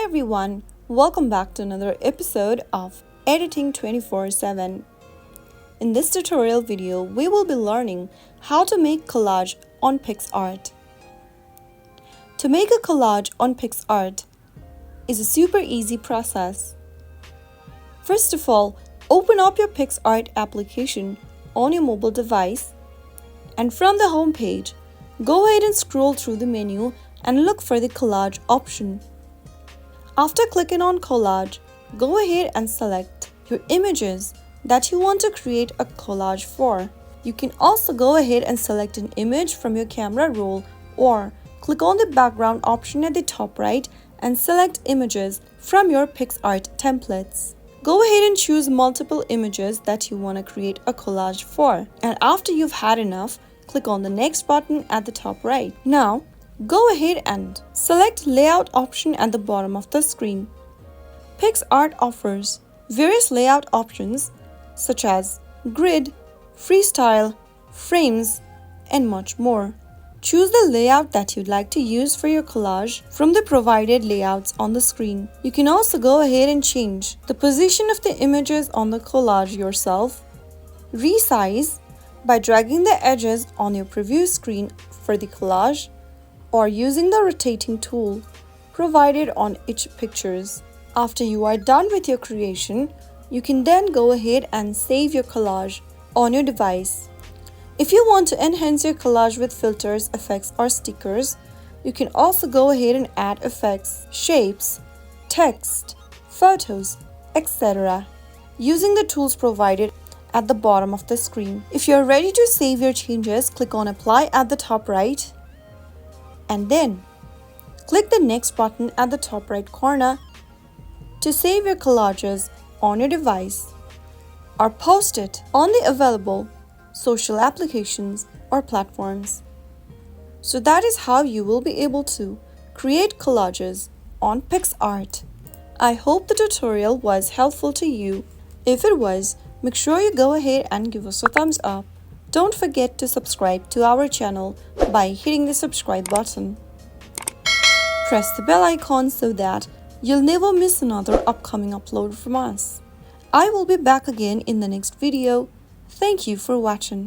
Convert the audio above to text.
everyone, welcome back to another episode of Editing 24/7. In this tutorial video, we will be learning how to make collage on PicsArt. To make a collage on PicsArt is a super easy process. First of all, open up your PicsArt application on your mobile device, and from the home page, go ahead and scroll through the menu and look for the collage option. After clicking on collage, go ahead and select your images that you want to create a collage for. You can also go ahead and select an image from your camera roll or click on the background option at the top right and select images from your PicsArt templates. Go ahead and choose multiple images that you want to create a collage for. And after you've had enough, click on the next button at the top right. Now, go ahead and select layout option at the bottom of the screen. PicsArt offers various layout options such as grid, freestyle, frames, and much more. Choose the layout that you'd like to use for your collage from the provided layouts on the screen. You can also go ahead and change the position of the images on the collage yourself, resize by dragging the edges on your preview screen for the collage, or using the rotating tool provided on each pictures. After you are done with your creation, you can then go ahead and save your collage on your device. If you want to enhance your collage with filters, effects, or stickers, you can also go ahead and add effects, shapes, text, photos, etc. using the tools provided at the bottom of the screen. If you're ready to save your changes, click on Apply at the top right, and then click the next button at the top right corner to save your collages on your device or post it on the available social applications or platforms. So that is how you will be able to create collages on PicsArt. I hope the tutorial was helpful to you. If it was, make sure you go ahead and give us a thumbs up. Don't forget to subscribe to our channel by hitting the subscribe button. Press the bell icon so that you'll never miss another upcoming upload from us. I will be back again in the next video. Thank you for watching.